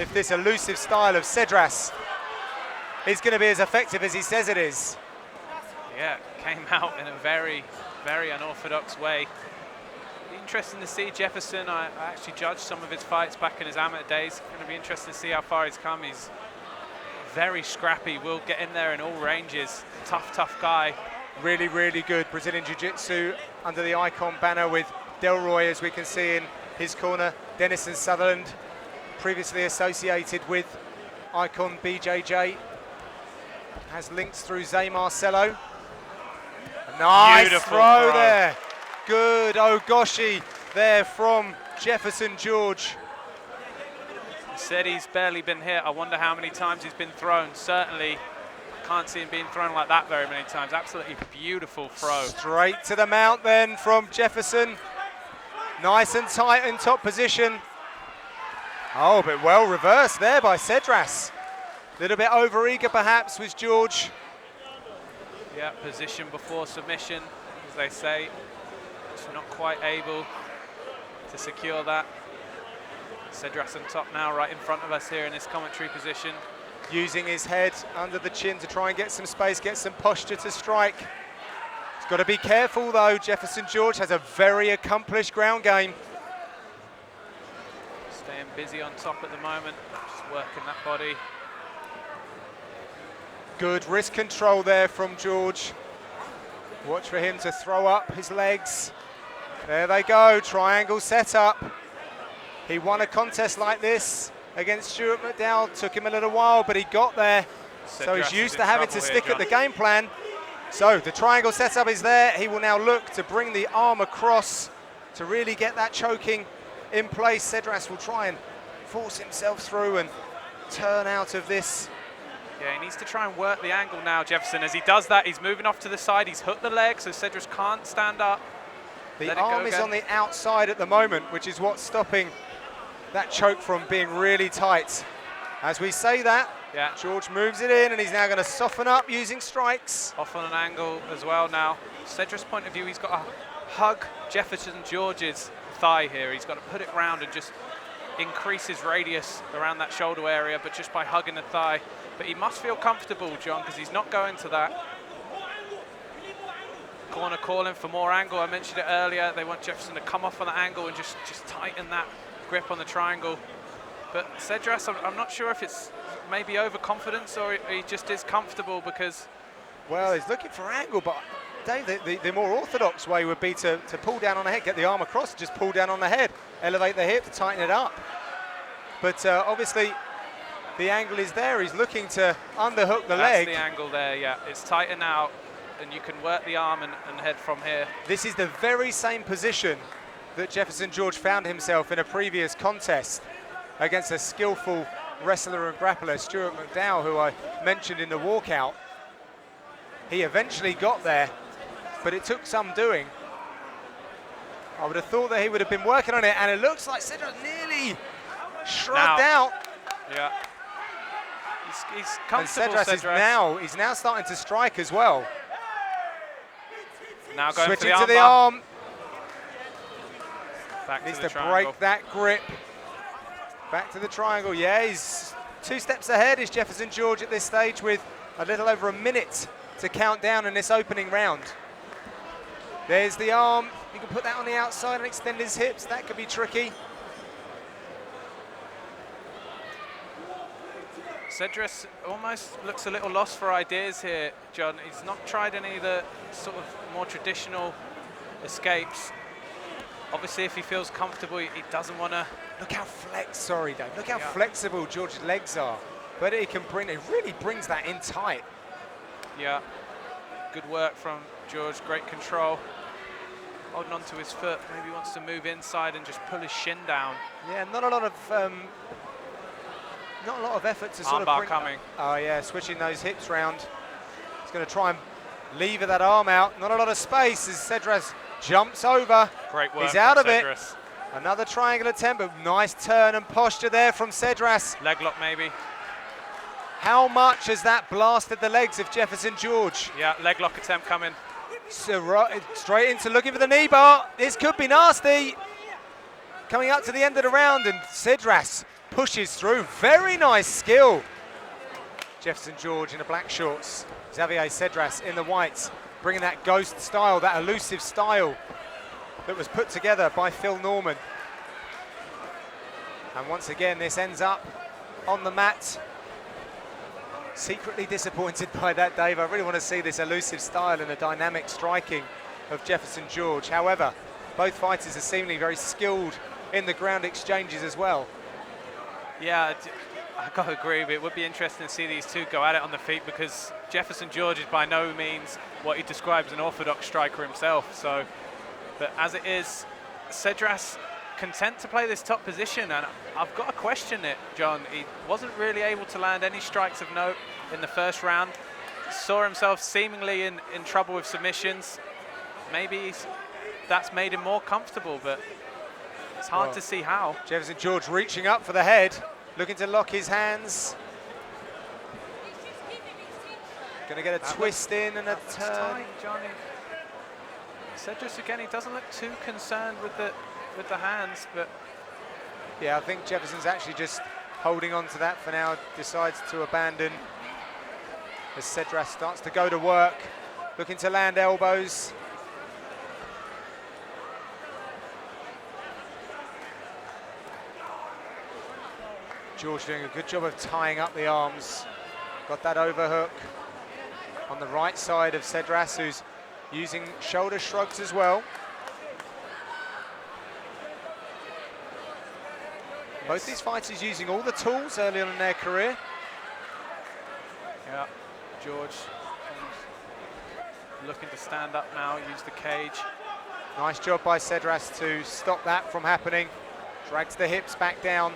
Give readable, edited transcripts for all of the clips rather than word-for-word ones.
if this elusive style of Sedras is going to be as effective as he says it is. Yeah, came out in a very, very unorthodox way. Interesting to see Jefferson. I actually judged some of his fights back in his amateur days. Going to be interesting to see how far he's come. He's very scrappy, will get in there in all ranges. Tough guy. Really, really good Brazilian Jiu-Jitsu under the Icon banner with Delroy, as we can see in his corner. Denison Sutherland, previously associated with Icon BJJ, has links through Zay Marcelo. A nice Beautiful throw there. Good Ogoshi there from Jefferson George. He said he's barely been hit. I wonder how many times he's been thrown. Certainly can't see him being thrown like that very many times. Absolutely beautiful throw. Straight to the mount then from Jefferson. Nice and tight in top position. Oh, but well reversed there by Sedras. A little bit over-eager perhaps was George. Yeah, position before submission, as they say. Just not quite able to secure that. Sedras on top now, right in front of us here in this commentary position. Using his head under the chin to try and get some space, get some posture to strike. He's got to be careful though. Jefferson George has a very accomplished ground game. Staying busy on top at the moment, just working that body. Good wrist control there from George. Watch for him to throw up his legs. There they go, triangle setup. He won a contest like this against Stuart McDowell. Took him a little while, but he got there. So he's used to having to stick at the game plan. So the triangle setup is there. He will now look to bring the arm across to really get that choking in place. Sedras will try and force himself through and turn out of this. Yeah, he needs to try and work the angle now, Jefferson. As he does that, he's moving off to the side. He's hooked the leg, so Cedrus can't stand up. The arm is on the outside at the moment, which is what's stopping that choke from being really tight. As we say that, yeah, George moves it in, and he's now going to soften up using strikes. Off on an angle as well now. Cedrus' point of view, he's got to hug Jefferson George's thigh here. He's got to put it round and just increase his radius around that shoulder area, but just by hugging the thigh. But he must feel comfortable, John, because he's not going to that. Corner calling for more angle. I mentioned it earlier. They want Jefferson to come off on the angle and just tighten that grip on the triangle. But Sedras, I'm not sure if it's maybe overconfidence or he just is comfortable because... Well, he's looking for angle, but Dave, the more orthodox way would be to pull down on the head, get the arm across, and just pull down on the head, elevate the hip to tighten it up. But obviously, the angle is there. He's looking to underhook the leg. That's the angle there, yeah. It's tightened out, and you can work the arm and head from here. This is the very same position that Jefferson George found himself in a previous contest against a skillful wrestler and grappler, Stuart McDowell, who I mentioned in the walkout. He eventually got there, but it took some doing. I would have thought that he would have been working on it, and it looks like Cedrus nearly shrugged out. Yeah. He's comfortable, and Sedras he's now starting to strike as well. Now going switching for to the arm. Back Needs to the to triangle. break that grip. Back to the triangle. Yeah, he's 2 steps ahead is Jefferson George at this stage with a little over a minute to count down in this opening round. There's the arm. You can put that on the outside and extend his hips. That could be tricky. Cedrus almost looks a little lost for ideas here, John. He's not tried any of the sort of more traditional escapes. Obviously, if he feels comfortable, he doesn't want to... Look how sorry, Dave. Look how flexible George's legs are. But he can bring, it really brings that in tight. Yeah, good work from George, great control. Holding onto his foot, maybe he wants to move inside and just pull his shin down. Yeah, not a lot of effort to sort of bring... coming. Oh yeah, switching those hips round. He's going to try and lever that arm out. Not a lot of space as Sedras jumps over. Great work. He's out of Cedrus. it. Another triangle attempt, but nice turn and posture there from Sedras. Leg lock maybe. How much has that blasted the legs of Jefferson George? Yeah, leg lock attempt coming. So straight into looking for the knee bar. This could be nasty. Coming up to the end of the round, and Sedras pushes through. Very nice skill. Jefferson George in the black shorts. Xavier Sedras in the whites, bringing that ghost style, that elusive style that was put together by Phil Norman. And once again, this ends up on the mat. Secretly disappointed by that, Dave. I really want to see this elusive style and the dynamic striking of Jefferson George. However, both fighters are seemingly very skilled in the ground exchanges as well. Yeah, I've got to agree. It would be interesting to see these two go at it on the feet, because Jefferson George is by no means what he describes as an orthodox striker himself. So, but as it is, Cedrus content to play this top position, and I've got to question it, John. He wasn't really able to land any strikes of note in the first round. Saw himself seemingly in trouble with submissions. Maybe that's made him more comfortable, but it's hard to see how. Jefferson George reaching up for the head, looking to lock his hands. Going to get a twist in and a turn. Tight, Johnny. Cedrus again, he doesn't look too concerned with the hands, but yeah, I think Jefferson's actually just holding on to that for now, decides to abandon as Sedras starts to go to work, looking to land elbows. George doing a good job of tying up the arms. Got that overhook on the right side of Sedras, who's using shoulder shrugs as well. Both these fighters using all the tools early on in their career. Yeah, George looking to stand up now, use the cage. Nice job by Sedras to stop that from happening. Drags the hips back down.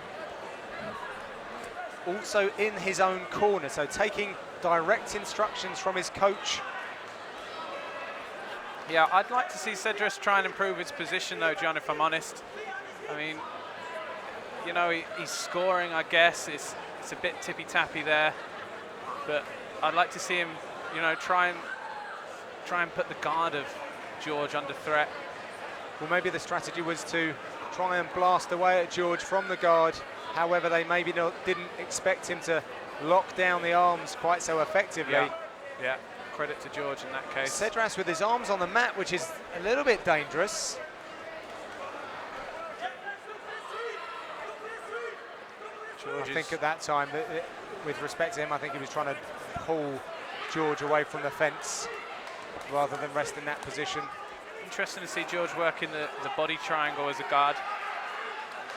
Also in his own corner, so taking direct instructions from his coach. Yeah, I'd like to see Cedrus try and improve his position though, John, if I'm honest. I mean, you know, he's scoring, I guess. It's a bit tippy-tappy there, but I'd like to see him, you know, try and put the guard of George under threat. Well, maybe the strategy was to try and blast away at George from the guard. However, they maybe didn't expect him to lock down the arms quite so effectively. Yeah, credit to George in that case. Sedras with his arms on the mat, which is a little bit dangerous. I think at that time, with respect to him, I think he was trying to pull George away from the fence rather than rest in that position. Interesting to see George working the body triangle as a guard.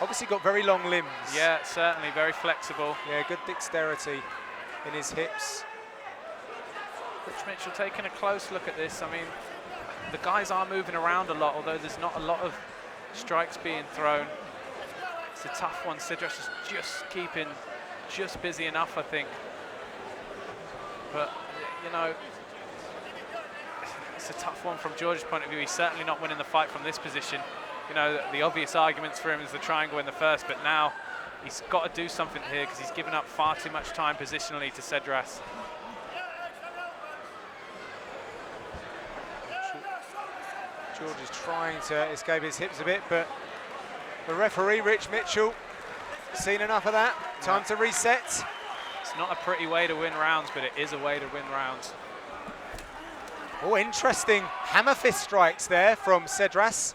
Obviously got very long limbs. Yeah, certainly, very flexible. Yeah, good dexterity in his hips. Rich Mitchell taking a close look at this. I mean, the guys are moving around a lot, although there's not a lot of strikes being thrown. It's a tough one. Cedrus is just keeping just busy enough, I think. But, you know, it's a tough one from George's point of view. He's certainly not winning the fight from this position. You know, the obvious arguments for him is the triangle in the first, but now he's got to do something here because he's given up far too much time positionally to Cedrus. George is trying to escape his hips a bit, but the referee, Rich Mitchell, seen enough of that. Time to reset. It's not a pretty way to win rounds, but it is a way to win rounds. Oh, interesting hammer fist strikes there from Sedras.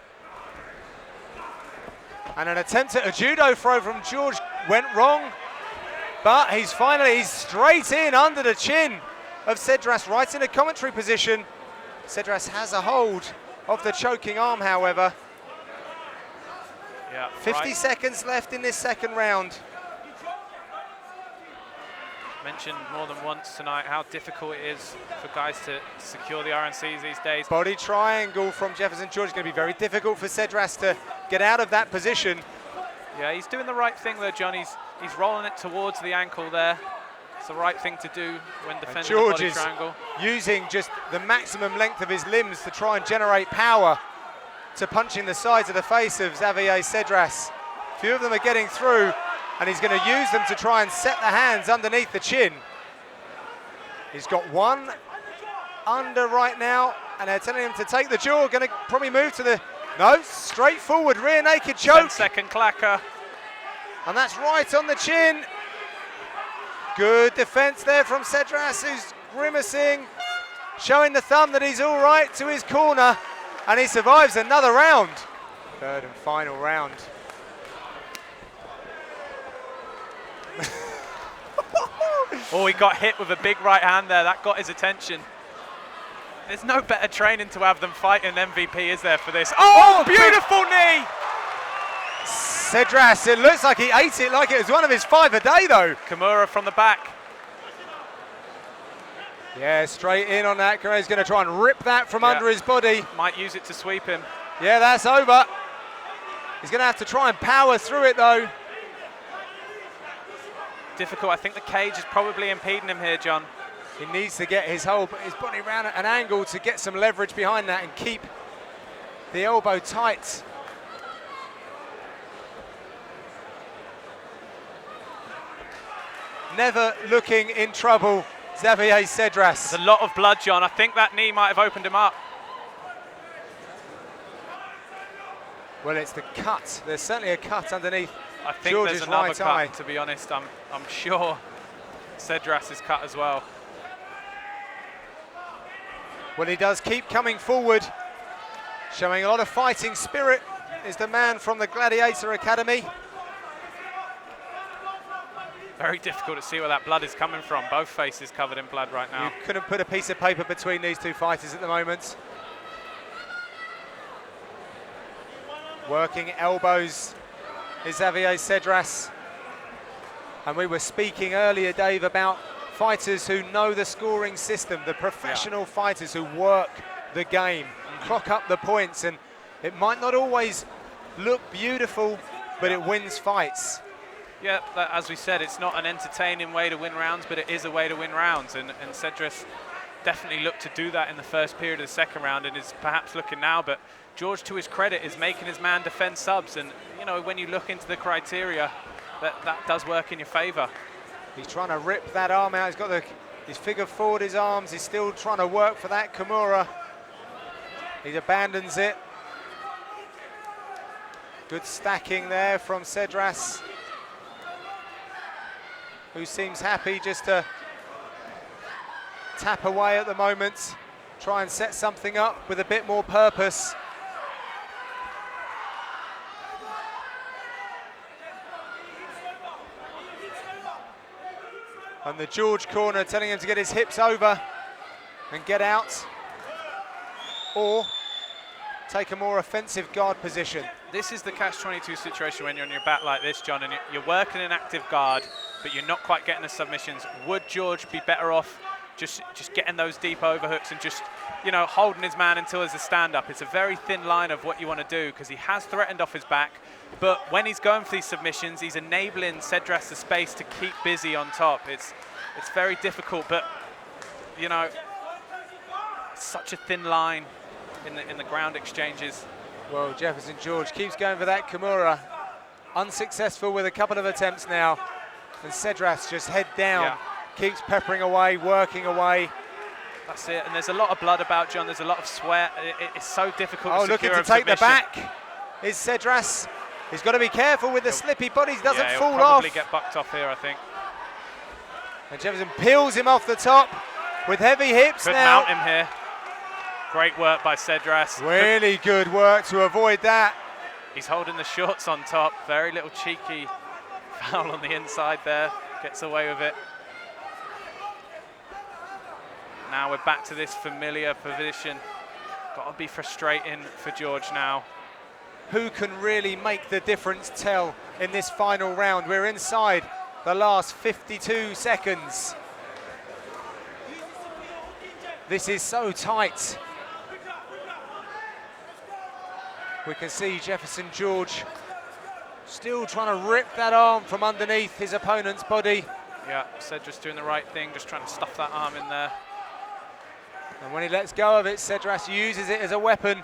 And an attempt at a judo throw from George went wrong, but he's straight in under the chin of Sedras, right in a commentary position. Sedras has a hold of the choking arm, however. Yeah, 50 seconds left in this second round. Mentioned more than once tonight how difficult it is for guys to secure the RNCs these days. Body triangle from Jefferson George is going to be very difficult for Sedras to get out of that position. Yeah, he's doing the right thing though, John. He's rolling it towards the ankle there. It's the right thing to do when defending the body triangle. Using just the maximum length of his limbs to try and generate power to punching the sides of the face of Xavier Sedras. A few of them are getting through, and he's going to use them to try and set the hands underneath the chin. He's got one under right now, and they're telling him to take the jaw. Going to probably move to the, no, straightforward rear naked choke. 10-second clacker. And that's right on the chin. Good defense there from Sedras, who's grimacing, showing the thumb that he's all right to his corner, and he survives another round. Third and final round. Oh, he got hit with a big right hand there. That got his attention. There's no better training to have than fighting an MVP, is there, for this? Oh, beautiful knee! Sedras, it looks like he ate it like it was one of his 5 a day, though. Kimura from the back. Yeah, straight in on that. Kimura's going to try and rip that from under his body. Might use it to sweep him. Yeah, that's over. He's going to have to try and power through it, though. Difficult. I think the cage is probably impeding him here, John. He needs to get his body around at an angle to get some leverage behind that and keep the elbow tight. Never looking in trouble, Xavier Sedras. There's a lot of blood, John. I think that knee might have opened him up. Well, it's the cut. There's certainly a cut underneath I think George's there's another right cut, eye. to be honest. I'm sure Cedrus is cut as well. Well, he does keep coming forward, showing a lot of fighting spirit, is the man from the Gladiator Academy. Very difficult to see where that blood is coming from. Both faces covered in blood right now. You couldn't put a piece of paper between these two fighters at the moment. Working elbows is Xavier Sedras. And we were speaking earlier, Dave, about fighters who know the scoring system, the professional fighters who work the game, clock up the points, and it might not always look beautiful, but it wins fights. Yeah, as we said, it's not an entertaining way to win rounds, but it is a way to win rounds, and Cedrus definitely looked to do that in the first period of the second round and is perhaps looking now, but George, to his credit, is making his man defend subs, and you know, when you look into the criteria, that does work in your favor. He's trying to rip that arm out. He's got he's figured forward his arms. He's still trying to work for that Kimura. He abandons it. Good stacking there from Sedras, who seems happy just to tap away at the moment, try and set something up with a bit more purpose. And the George corner telling him to get his hips over and get out, or take a more offensive guard position. This is the catch-22 situation when you're on your back like this, John, and you're working an active guard, but you're not quite getting the submissions. Would George be better off just getting those deep overhooks and just, you know, holding his man until there's a stand-up? It's a very thin line of what you want to do, because he has threatened off his back, but when he's going for these submissions, he's enabling Cedrus the space to keep busy on top. It's very difficult, but, you know, it's such a thin line in the ground exchanges. Well, Jefferson George keeps going for that Kimura. Unsuccessful with a couple of attempts now. And Sedras just head down, keeps peppering away, working away. That's it, and there's a lot of blood about, John. There's a lot of sweat. It's so difficult to secure looking to a take submission. the back is Sedras. He's got to be careful with the slippy bodies, doesn't he'll fall off. probably get bucked off here, I think. And Jefferson peels him off the top with heavy hips Could now. mount him here. Great work by Cedrus. Really good work to avoid that. He's holding the shorts on top. Very little cheeky foul on the inside there. Gets away with it. Now we're back to this familiar position. Got to be frustrating for George now. Who can really make the difference tell in this final round? We're inside the last 52 seconds. This is so tight. We can see Jefferson George still trying to rip that arm from underneath his opponent's body. Yeah, Cedrus doing the right thing, just trying to stuff that arm in there. And when he lets go of it, Sedras uses it as a weapon.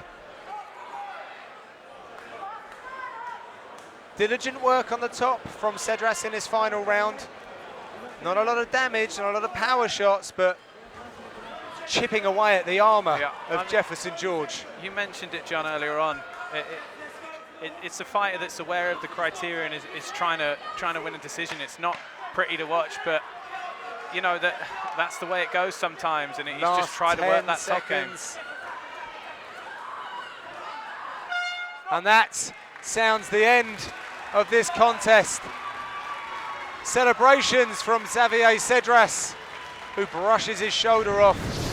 Diligent work on the top from Sedras in his final round. Not a lot of damage, not a lot of power shots, but chipping away at the armour of Jefferson George. You mentioned it, John, earlier on. it's a fighter that's aware of the criteria and is trying to win a decision. It's not pretty to watch, but you know that's the way it goes sometimes, and he's just tried to work that top game. And that sounds the end of this contest. Celebrations from Xavier Sedras, who brushes his shoulder off.